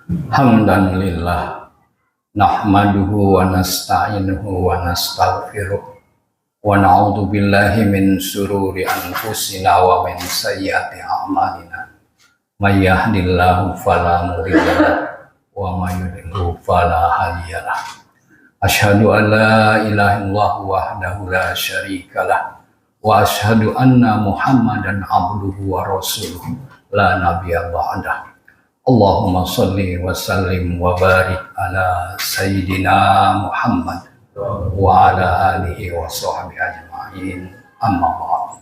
Hamdan lillah nahmaduhu wa nasta'inuhu wa nastaghfiruh wa na'udzu billahi min sururi anfusina wa min sayyiati a'malina may yahdihillahu fala mudilla lahu wa may yudlil fala hadiya lahu asyhadu an la ilaha illallah wahdahu la syarika lah wa asyhadu anna muhammadan abduhu wa rasuluh la nabiyya ba'dah. Allahumma salli wa sallim wa barik ala Sayyidina Muhammad wa ala alihi wa sahbihi ajma'in amma ba'd.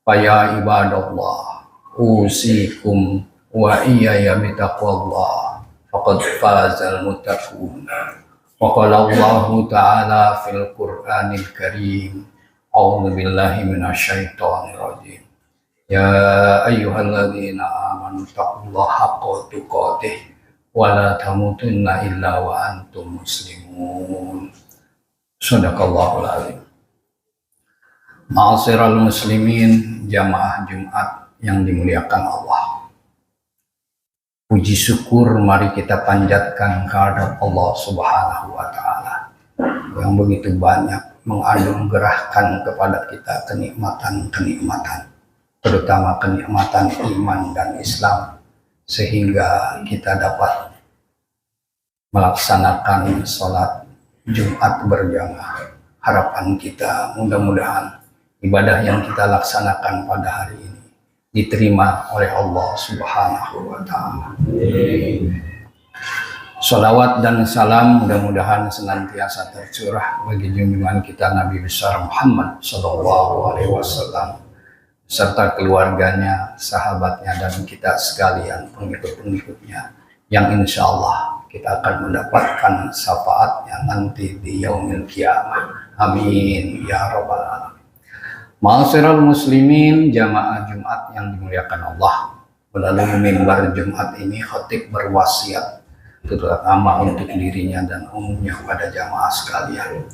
Faya ibadallah usikum wa iyaya bitaqwallah faqad fazal muttaqun. Wa qala Allah ta'ala fil Qur'anil Karim a'udzu billahi minasyaitonir rajim. Ya ayyuhalladzina amanu taqullaha haqqa tuqatih wa la tamutunna illa wa antum muslimun. Shadaqallahul azim. Ma'asyiral muslimin, jamaah Jumat yang dimuliakan Allah. Puji syukur mari kita panjatkan kehadrat Allah Subhanahu wa taala yang begitu banyak menganugerahkan kepada kita kenikmatan-kenikmatan, terutama kenikmatan iman dan Islam, sehingga kita dapat melaksanakan sholat Jumat berjamaah. Harapan kita mudah-mudahan ibadah yang kita laksanakan pada hari ini diterima oleh Allah Subhanahu wa ta'ala. Sholawat dan salam mudah-mudahan senantiasa tercurah bagi junjungan kita Nabi besar Muhammad Sallallahu Alaihi Wasallam serta keluarganya, sahabatnya, dan kita sekalian pengikut-pengikutnya yang insya Allah kita akan mendapatkan syafaatnya nanti di yaumil qiyamah. Amin ya rabbal alamin. Ma'asyiral muslimin, jamaah Jumat yang dimuliakan Allah, melalui mimbar Jumat ini khatib berwasiat terutama untuk dirinya dan umumnya kepada jamaah sekalian.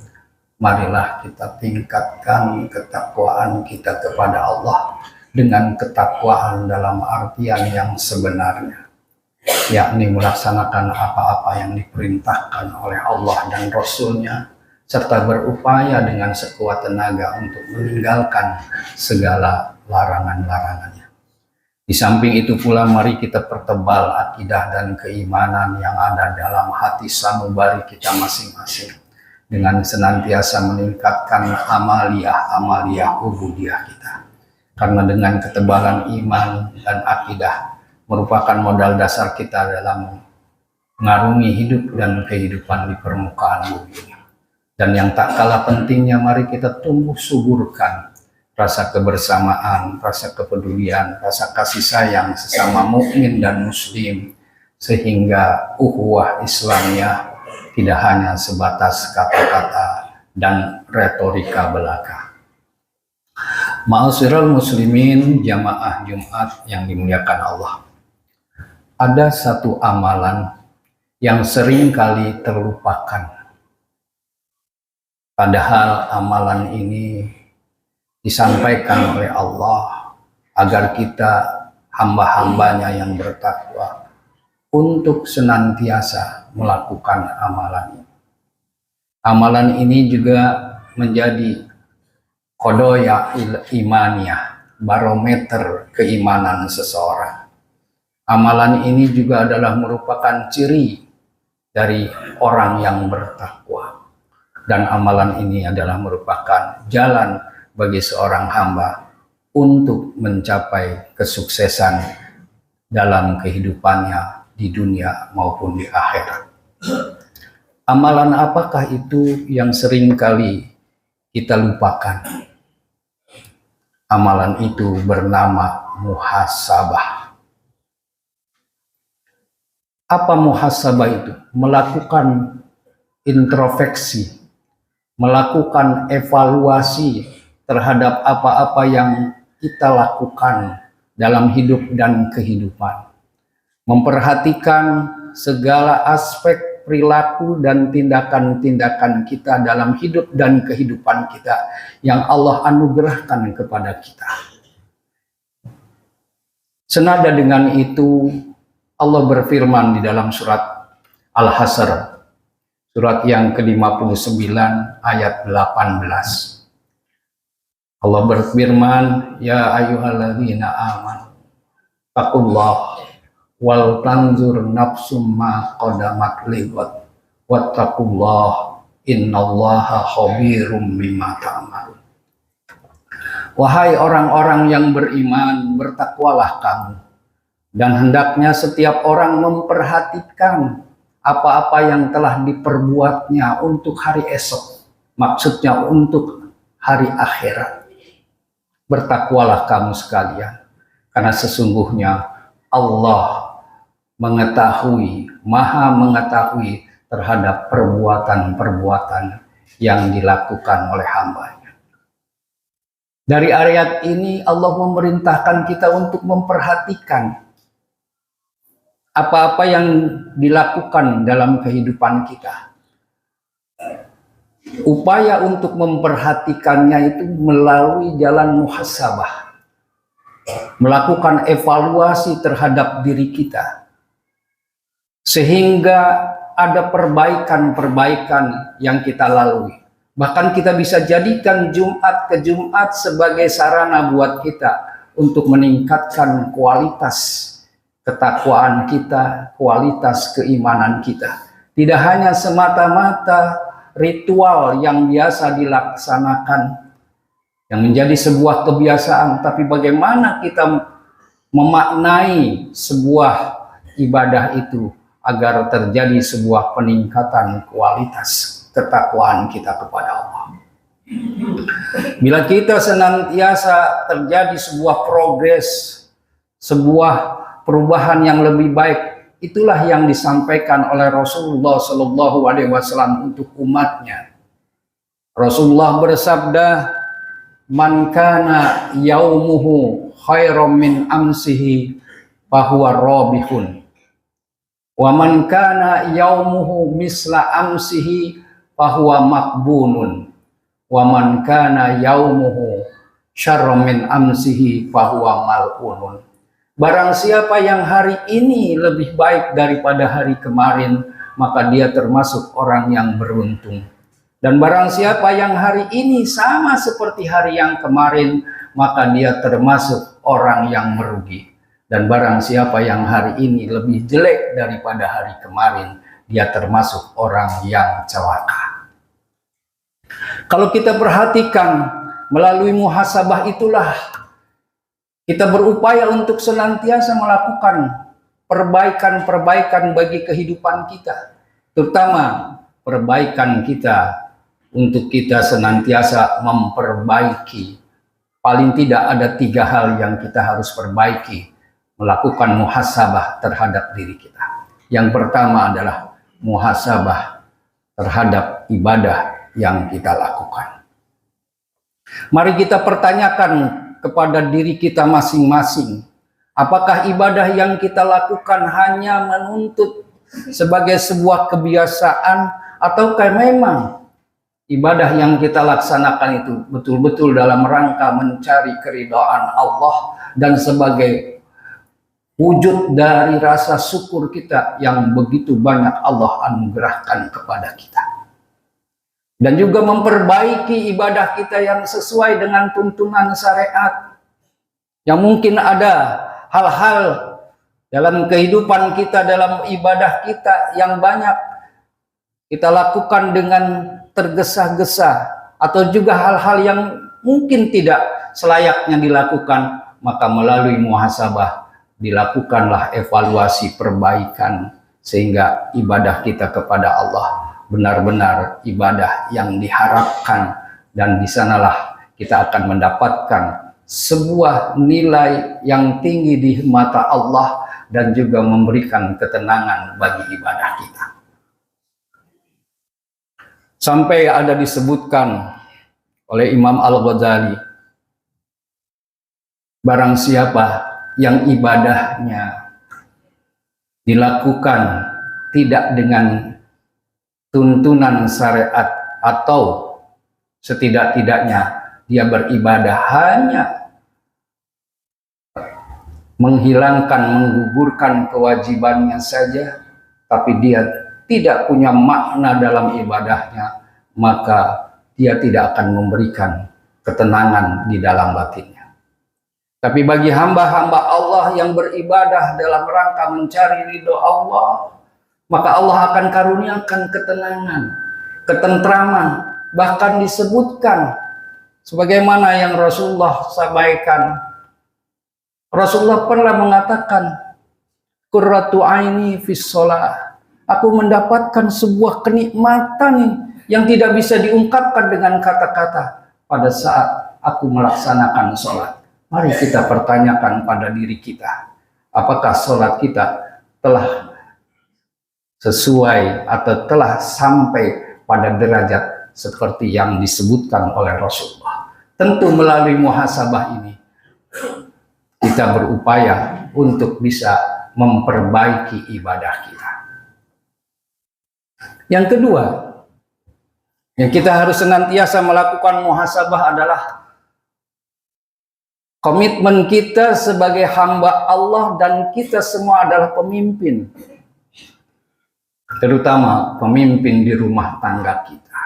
Marilah kita tingkatkan ketakwaan kita kepada Allah dengan ketakwaan dalam artian yang sebenarnya, yakni melaksanakan apa-apa yang diperintahkan oleh Allah dan Rasul-Nya, serta berupaya dengan sekuat tenaga untuk meninggalkan segala larangan-larangannya. Di samping itu pula mari kita pertebal akidah dan keimanan yang ada dalam hati sanubari kita masing-masing, dengan senantiasa meningkatkan amaliyah ubudiyah kita. Karena dengan ketebalan iman dan akidah merupakan modal dasar kita dalam mengarungi hidup dan kehidupan di permukaan bumi ini. Dan yang tak kalah pentingnya, mari kita tumbuh suburkan rasa kebersamaan, rasa kepedulian, rasa kasih sayang sesama mukmin dan muslim, sehingga ukhuwah Islamiyah tidak hanya sebatas kata-kata dan retorika belaka. Ma'asyiral muslimin, jamaah Jumat yang dimuliakan Allah. Ada satu amalan yang sering kali terlupakan. Padahal amalan ini disampaikan oleh Allah agar kita hamba-hambanya yang bertakwa untuk senantiasa melakukan amalan ini. Amalan ini juga menjadi qodoya imaniyah, barometer keimanan seseorang. Amalan ini juga adalah merupakan ciri dari orang yang bertakwa. Dan amalan ini adalah merupakan jalan bagi seorang hamba untuk mencapai kesuksesan dalam kehidupannya di dunia maupun di akhirat. Amalan apakah itu yang sering kali kita lupakan? Amalan itu bernama muhasabah. Apa muhasabah itu? Melakukan introspeksi, melakukan evaluasi terhadap apa-apa yang kita lakukan dalam hidup dan kehidupan. Memperhatikan segala aspek perilaku dan tindakan-tindakan kita dalam hidup dan kehidupan kita yang Allah anugerahkan kepada kita. Senada dengan itu, Allah berfirman di dalam surat Al-Hasr, surat yang ke-59 ayat 18. Allah berfirman, ya ayyuhalladzina amanu taqullah wal tanzur nafsum ma qadamat liwat wattaqullah innallaha khabirum bima ta'malun. Wahai orang-orang yang beriman, bertakwalah kamu, dan hendaknya setiap orang memperhatikan apa-apa yang telah diperbuatnya untuk hari esok, maksudnya untuk hari akhirat. Bertakwalah kamu sekalian, karena sesungguhnya Allah mengetahui, maha mengetahui terhadap perbuatan-perbuatan yang dilakukan oleh hamba-Nya. Dari ayat ini Allah memerintahkan kita untuk memperhatikan apa-apa yang dilakukan dalam kehidupan kita. Upaya untuk memperhatikannya itu melalui jalan muhasabah, melakukan evaluasi terhadap diri kita, sehingga ada perbaikan-perbaikan yang kita lalui. Bahkan kita bisa jadikan Jumat ke Jumat sebagai sarana buat kita untuk meningkatkan kualitas ketakwaan kita, kualitas keimanan kita. Tidak hanya semata-mata ritual yang biasa dilaksanakan, yang menjadi sebuah kebiasaan, tapi bagaimana kita memaknai sebuah ibadah itu agar terjadi sebuah peningkatan kualitas ketakwaan kita kepada Allah. Bila kita senantiasa terjadi sebuah progres, sebuah perubahan yang lebih baik, itulah yang disampaikan oleh Rasulullah Shallallahu Alaihi Wasallam untuk umatnya. Rasulullah bersabda, "Man kana yaumuhu khairam min amsihi fahuwa rabihun. Wa man kana yaumuhu misla amsihi fahuwa maqbunun. Wa man kana yaumuhu syarram min amsihi fahuwa mal'unun." Barang siapa yang hari ini lebih baik daripada hari kemarin, maka dia termasuk orang yang beruntung. Dan barang siapa yang hari ini sama seperti hari yang kemarin, maka dia termasuk orang yang merugi. Dan barang siapa yang hari ini lebih jelek daripada hari kemarin, dia termasuk orang yang celaka. Kalau kita perhatikan melalui muhasabah itulah kita berupaya untuk senantiasa melakukan perbaikan-perbaikan bagi kehidupan kita, terutama perbaikan kita untuk kita senantiasa memperbaiki. Paling tidak ada 3 hal yang kita harus perbaiki, melakukan muhasabah terhadap diri kita. Yang pertama adalah muhasabah terhadap ibadah yang kita lakukan. Mari kita pertanyakan kepada diri kita masing-masing, apakah ibadah yang kita lakukan hanya menuntut sebagai sebuah kebiasaan, ataukah memang ibadah yang kita laksanakan itu betul-betul dalam rangka mencari keridhaan Allah dan sebagai wujud dari rasa syukur kita yang begitu banyak Allah anugerahkan kepada kita. Dan juga memperbaiki ibadah kita yang sesuai dengan tuntunan syariat. Yang mungkin ada hal-hal dalam kehidupan kita, dalam ibadah kita yang banyak kita lakukan dengan tergesa-gesa, atau juga hal-hal yang mungkin tidak selayaknya dilakukan, maka melalui muhasabah dilakukanlah evaluasi perbaikan sehingga ibadah kita kepada Allah benar-benar ibadah yang diharapkan, dan di sanalah kita akan mendapatkan sebuah nilai yang tinggi di mata Allah dan juga memberikan ketenangan bagi ibadah kita. Sampai ada disebutkan oleh Imam Al-Ghazali, barang siapa yang ibadahnya dilakukan tidak dengan tuntunan syariat, atau setidak-tidaknya dia beribadah hanya menghilangkan, menggugurkan kewajibannya saja, tapi dia tidak punya makna dalam ibadahnya, maka dia tidak akan memberikan ketenangan di dalam batinnya. Tapi bagi hamba-hamba Allah yang beribadah dalam rangka mencari ridho Allah, maka Allah akan karuniakan ketenangan, ketentraman, bahkan disebutkan sebagaimana yang Rasulullah sampaikan. Rasulullah pernah mengatakan, qurratu aini fis shalah. Aku mendapatkan sebuah kenikmatan yang tidak bisa diungkapkan dengan kata-kata pada saat aku melaksanakan sholat. Mari kita pertanyakan pada diri kita, apakah sholat kita telah sesuai atau telah sampai pada derajat seperti yang disebutkan oleh Rasulullah. Tentu melalui muhasabah ini kita berupaya untuk bisa memperbaiki ibadah kita. Yang kedua, yang kita harus senantiasa melakukan muhasabah adalah komitmen kita sebagai hamba Allah, dan kita semua adalah pemimpin, terutama pemimpin di rumah tangga kita.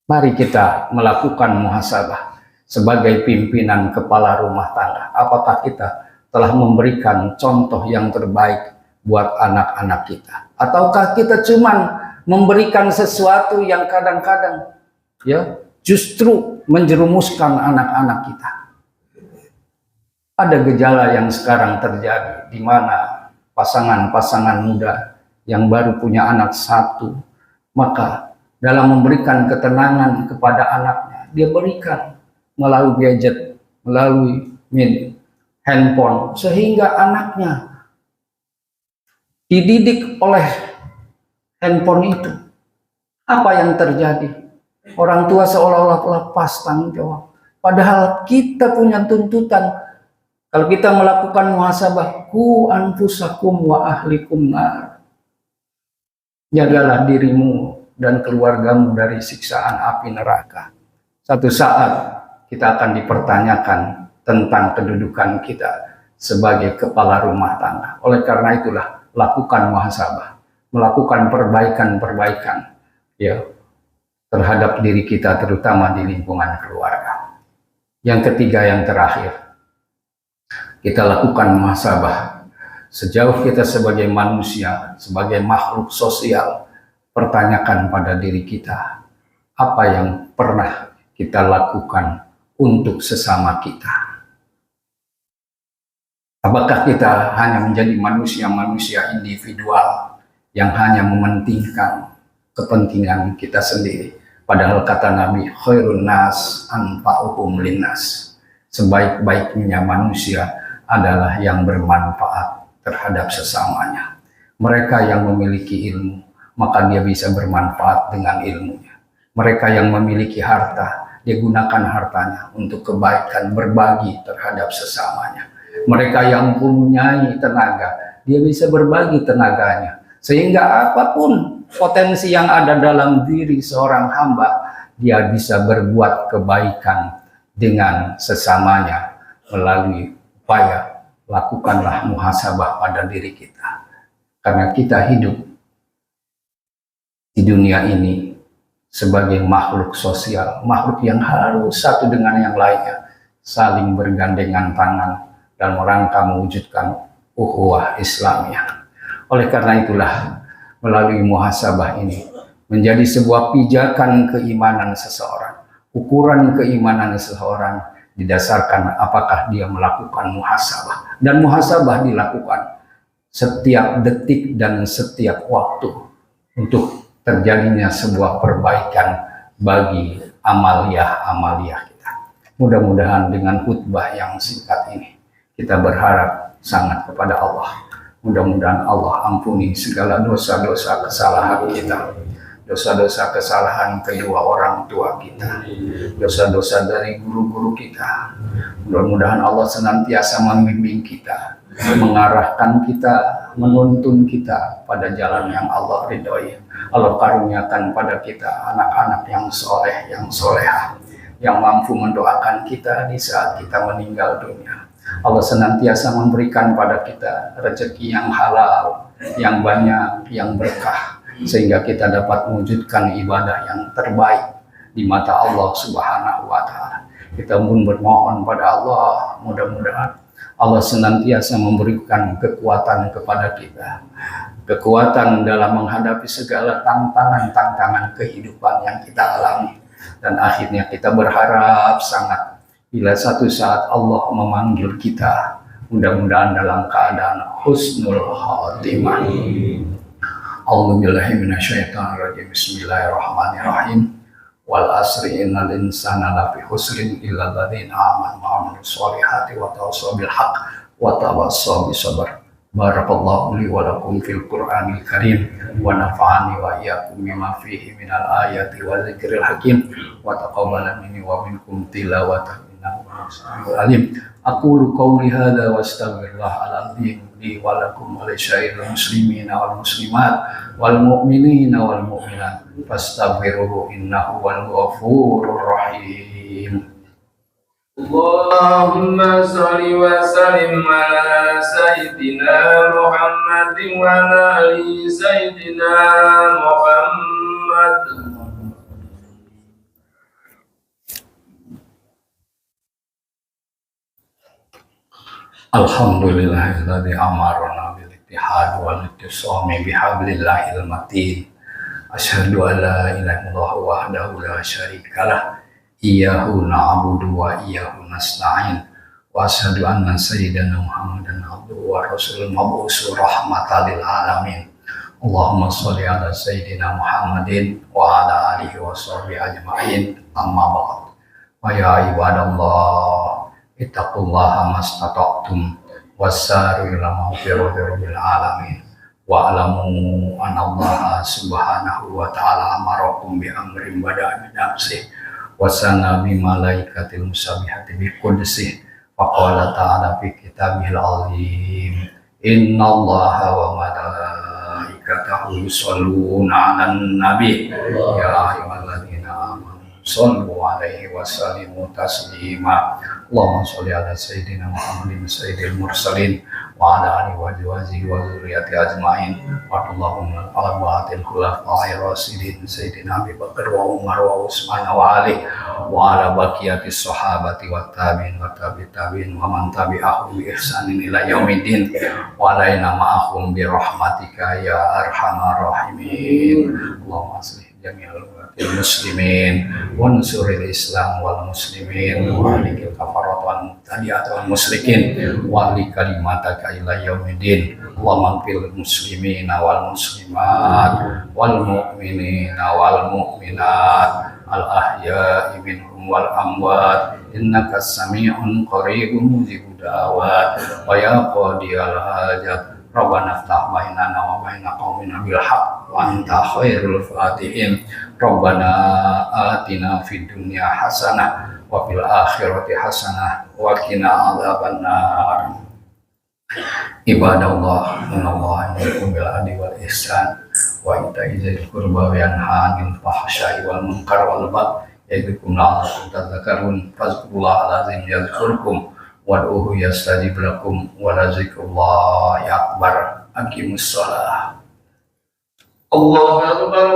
Mari kita melakukan muhasabah sebagai pimpinan kepala rumah tangga. Apakah kita telah memberikan contoh yang terbaik buat anak-anak kita? Ataukah kita cuman memberikan sesuatu yang kadang-kadang ya justru menjerumuskan anak-anak kita? Ada gejala yang sekarang terjadi di mana pasangan-pasangan muda yang baru punya anak satu, maka dalam memberikan ketenangan kepada anaknya, dia berikan melalui gadget, melalui handphone, sehingga anaknya dididik oleh handphone itu. Apa yang terjadi? Orang tua seolah-olah lepas tanggung jawab. Padahal kita punya tuntutan. Kalau kita melakukan muhasabah, ku anfusakum wa ahlikum nar. Jagalah dirimu dan keluargamu dari siksaan api neraka. Satu saat kita akan dipertanyakan tentang kedudukan kita sebagai kepala rumah tangga. Oleh karena itulah, lakukan muhasabah, melakukan perbaikan-perbaikan ya terhadap diri kita, terutama di lingkungan keluarga. Yang ketiga, yang terakhir, kita lakukan muhasabah. Sejauh kita sebagai manusia, sebagai makhluk sosial, pertanyakan pada diri kita, apa yang pernah kita lakukan untuk sesama kita? Apakah kita hanya menjadi manusia-manusia individual yang hanya mementingkan kepentingan kita sendiri? Padahal kata Nabi, khairun nas anfa'uhum linnas. Sebaik-baiknya manusia adalah yang bermanfaat terhadap sesamanya. Mereka yang memiliki ilmu, maka dia bisa bermanfaat dengan ilmunya. Mereka yang memiliki harta, dia gunakan hartanya untuk kebaikan, berbagi terhadap sesamanya. Mereka yang mempunyai tenaga, dia bisa berbagi tenaganya. Sehingga apapun potensi yang ada dalam diri seorang hamba, dia bisa berbuat kebaikan dengan sesamanya melalui upaya. Lakukanlah muhasabah pada diri kita. Karena kita hidup di dunia ini sebagai makhluk sosial, makhluk yang harus satu dengan yang lainnya saling bergandengan tangan dalam rangka mewujudkan ukhuwah Islamiyah. Oleh karena itulah, melalui muhasabah ini menjadi sebuah pijakan keimanan seseorang, ukuran keimanan seseorang didasarkan apakah dia melakukan muhasabah. Dan muhasabah dilakukan setiap detik dan setiap waktu untuk terjadinya sebuah perbaikan bagi amaliyah kita. Mudah-mudahan dengan khutbah yang singkat ini kita berharap sangat kepada Allah. Mudah-mudahan Allah ampuni segala dosa-dosa kesalahan kita, dosa-dosa kesalahan kedua orang tua kita, dosa-dosa dari guru-guru kita. Mudah-mudahan Allah senantiasa membimbing kita, mengarahkan kita, menuntun kita pada jalan yang Allah ridhoi. Allah karuniakan pada kita anak-anak yang soleh, yang solehah, yang mampu mendoakan kita di saat kita meninggal dunia. Allah senantiasa memberikan pada kita rezeki yang halal, yang banyak, yang berkah, sehingga kita dapat mewujudkan ibadah yang terbaik di mata Allah Subhanahu wa Ta'ala. Kita pun bermohon pada Allah, mudah-mudahan Allah senantiasa memberikan kekuatan kepada kita, kekuatan dalam menghadapi segala tantangan-tantangan kehidupan yang kita alami. Dan akhirnya kita berharap sangat bila satu saat Allah memanggil kita, mudah-mudahan dalam keadaan husnul khatimah. A'udzubillahi minasyaitonirrajim. Bismillahirrahmanirrahim. Wal asri innal insana lafi khusrin illa alladziina aamanu wa 'amilus sholihati wa tawassaw bil haqq wa tawassaw bis sabr. Barakallahu li wa lakum fil Qur'anil Karim wa nafa'ani wa iyyakum bima fihi minal ayati wa dzikril hakim wa taqabbala minni wa minkum tilawatan innahu samii'un alim. Aqulu qawli hadza wa astaghfirullahal azim li wa lakum wa li syairil muslimina wal muslimat wal mu'minina wal mu'minat fastaghfiruhu innahu wal ghafurur rahim. Allahumma shalli wa sallim ala sayyidina Muhammadin wa ala ali sayyidina Muhammad. Alhamdulillahilladzi amarna bil ittihad wal ittisami bihablillahil matin. Asyhadu an la ilaha illallah wahdahu la syarikalah. Iyyahu na'budu wa iyyahu nasta'in. Wa asyhadu anna sayyidana Muhammadan abduhu wa rasulul mab'uts rahmatan lil alamin. Allahumma shalli ala sayyidina Muhammadin wa ala alihi wa sahbihi ajma'in. Amma ba'd. Wa ya ibadallah, ittaqullaha mastata'tum wassari'u ila maghfiratil alamin. Wa alamu anallaha subhanahu wa ta'ala amarakum bi amrin bada'a bi nafsihi wa sana bi malaikatil musabbihati bi qudsih. Wa qala ta'ala fi kitabihil azim, innallaha wa malaikatahu yusholluna 'alan nabi ya ayyuhalladzina amanu shallu 'alaihi wa sallimu taslima. Allahumma sholli ala sayyidina Muhammadin sayyidil mursalin wa ala alihi wa azwajihi wa dzurriyyatihi ajma'in. Wa Allahumma ala ba'atil khulafa'ir rasyidin sayyidina Abi Bakar wa Umar wa Utsman wa Ali wa ala baqiyatis sahabati wa tabi'in wa tabi'in wa man tabi'ahum bi ihsanin ila yaumiddin wa alaina ma'ahum bi rahmatika ya arhamar rahimin. Allahumma aslih jami'al muslimin wa nsuril islam wal muslimin wa alikil kafarat wal mubtadi'at wal musyrikin wa ali kalimataka ila yaumiddin. Allahumma fil muslimina wal muslimat wal mu'minina wal mu'minat al ahya'i minhum wal amwat innaka sami'un qaribun mujibud da'wat wa ya qadiyal hajat. Rabbana ftah bainana wa baina qaumina bil haqq wa anta khairul fatihin. Rabbana atina fid dunya hasanah wa fil akhirati hasanah wa qina adzabannar. Ibadallah, innallaha ya'muru bil adli wal ihsan wa ita'i dzil qurba wa yanha 'anil fahsya'i wal munkar wal baghi ya'idukum la'allakum tadhakkarun. Fazkurullahal azim yadhkurkum wad'uhu yastajib lakum wa lazikrullahi akbar. Aqimus shalah. Allahu akbar.